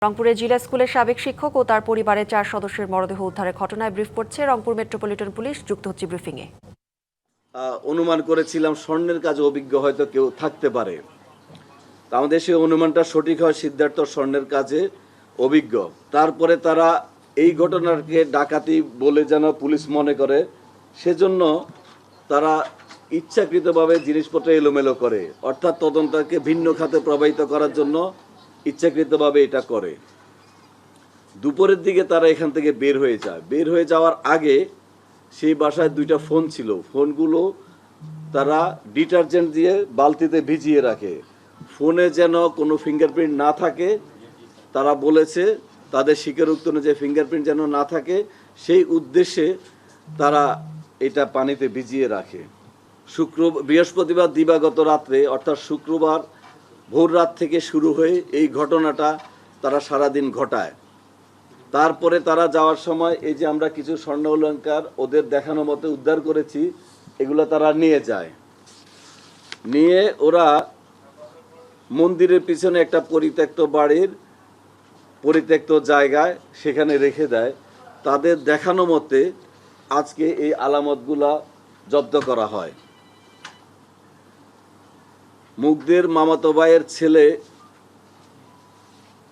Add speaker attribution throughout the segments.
Speaker 1: রংপুরে জিলা স্কুলের সাবেক শিক্ষক ও তার পরিবারের 4 সদস্যের মরদেহ উদ্ধারের ঘটনায় ব্রিফ করছে রংপুর মেট্রোপলিটন পুলিশ। যুক্ত হচ্ছে ব্রিফিংয়ে।
Speaker 2: অনুমান করেছিলাম স্বর্ণের কাজে অভিজ্ঞ হয়তো কেউ থাকতে পারে। আমাদের সেই অনুমানটা সঠিক হয়, সিদ্ধার্থ স্বর্ণের কাজে অভিজ্ঞ। তারপরে তারা এই ঘটনাকে ডাকাতি বলে যেন পুলিশ মনে করে, সেজন্য তারা ইচ্ছাকৃতভাবে জিনিসপত্র এলোমেলো করে, অর্থাৎ তদন্তকে ভিন্ন খাতে প্রবাহিত করার জন্য ইচ্ছাকৃতভাবে এটা করে। দুপুরের দিকে তারা এখান থেকে বের হয়ে যায়। বের হয়ে যাওয়ার আগে সেই বাসায় 2টা ফোন ছিল। ফোনগুলো তারা ডিটারজেন্ট দিয়ে বালতিতে ভিজিয়ে রাখে, ফোনে যেন কোনো ফিঙ্গারপ্রিন্ট না থাকে। তারা বলেছে তাদের স্বীকারোক্তি অনুযায়ী ফিঙ্গারপ্রিন্ট যেন না থাকে, সেই উদ্দেশ্যে তারা এটা পানিতে ভিজিয়ে রাখে। বৃহস্পতিবার দিবাগত রাত্রে, অর্থাৎ শুক্রবার ভোর রাত থেকে শুরু হয়ে এই ঘটনাটা তারা সারাদিন ঘটায়। তারপরে তারা যাওয়ার সময় এই যে আমরা কিছু স্বর্ণ অলংকার ওদের দেখানো মতে উদ্ধার করেছি, এগুলো তারা নিয়ে যায়। নিয়ে ওরা মন্দিরের পিছনে একটা পরিত্যক্ত বাড়ির পরিত্যক্ত জায়গায় সেখানে রেখে দেয়। তাদের দেখানো মতে আজকে এই আলামতগুলা জব্দ করা হয়। মুগ্ধের মামাতো ভাইয়ের ছেলে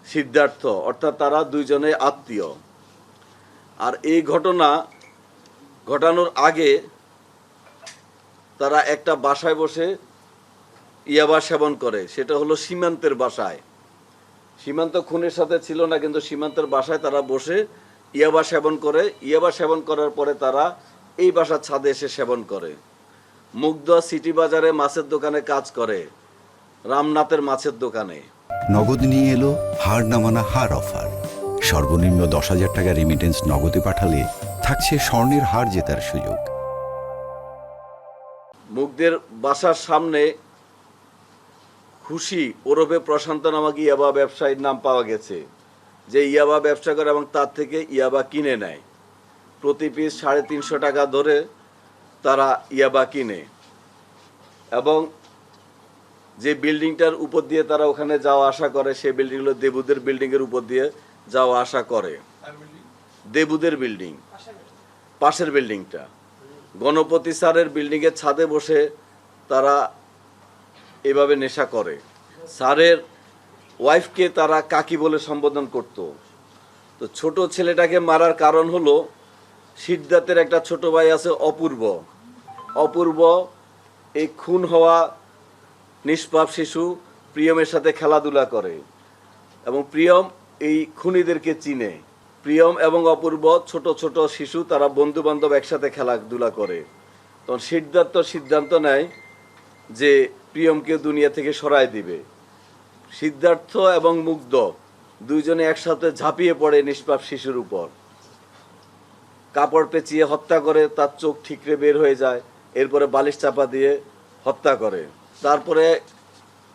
Speaker 2: সিদ্ধার্থ, অর্থাৎ তারা দুইজনে আত্মীয়। আর এই ঘটনা ঘটানোর আগে তারা একটা বাসায় বসে ইয়াবা সেবন করে, সেটা হলো সীমান্তের বাসায়। সীমান্ত খুনের সাথে ছিল না, কিন্তু সীমান্তের বাসায় তারা বসে ইয়াবা সেবন করে। ইয়াবা সেবন করার পরে তারা এই বাসার ছাদে এসে সেবন করে। মুগ্ধ সিটি বাজারে মাছের দোকানে কাজ করে, রামনাথের মাছের দোকানে।
Speaker 3: নগদ নিয়ে এলো হার নামানা হার অফার। সর্বনিম্ন 10,000 টাকা রেমিটেন্স নগদে পাঠালে থাকছে স্বর্ণের হার জেতার সুযোগ।
Speaker 2: মুগ্ধের বাসার সামনে খুশি ওরফে প্রশান্ত নামক ইয়াবা ব্যবসায়ীর নাম পাওয়া গেছে, যে ইয়াবা ব্যবসা করে এবং তার থেকে ইয়াবা কিনে নেয়। প্রতি পিস 350 টাকা ধরে তারা ইয়াবা কিনে, এবং যে বিল্ডিংটার উপর দিয়ে তারা ওখানে যাওয়া আসা করে, সেই বিল্ডিং হলো দেবুদের বিল্ডিংয়ের উপর দিয়ে যাওয়া আসা করে। দেবুদের বিল্ডিং, পাশের বিল্ডিংটা গণপতি স্যারের বিল্ডিংয়ের ছাদে বসে তারা এভাবে নেশা করে। স্যারের ওয়াইফকে তারা কাকি বলে সম্বোধন করত। তো ছোট ছেলেটাকে মারার কারণ হলো সিদ্ধার্থের একটা ছোট ভাই আছে অপূর্ব। অপূর্ব এই খুন হওয়া নিষ্পাপ শিশু প্রিয়মের সাথে খেলাধুলা করে, এবং প্রিয়ম এই খুনিদেরকে চিনে। প্রিয়ম এবং অপূর্ব ছোট ছোট শিশু, তারা বন্ধু বান্ধব একসাথে খেলাধুলা করে। তখন সিদ্ধার্থ সিদ্ধান্ত নেয় যে প্রিয়মকে দুনিয়া থেকে সরায় দিবে। সিদ্ধার্থ এবং মুগ্ধ দুইজনে একসাথে ঝাঁপিয়ে পড়ে নিষ্পাপ শিশুর উপর, কাপড় পেঁচিয়ে হত্যা করে, তার চোখ ঠিকরে বের হয়ে যায়। এরপরে বালিশ চাপা দিয়ে হত্যা করে। তারপরে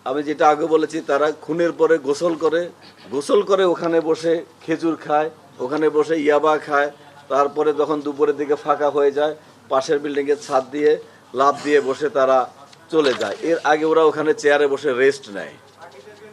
Speaker 2: আমি যেটা আগে বলেছি, তারা খুনের পরে গোসল করে ওখানে বসে খেজুর খায়, ওখানে বসে ইয়াবা খায়। তারপরে যখন দুপুরের দিকে ফাঁকা হয়ে যায়, পাশের বিল্ডিংয়ের ছাদ দিয়ে লাফ দিয়ে বসে তারা চলে যায়। এর আগে ওরা ওখানে চেয়ারে বসে রেস্ট নেয়।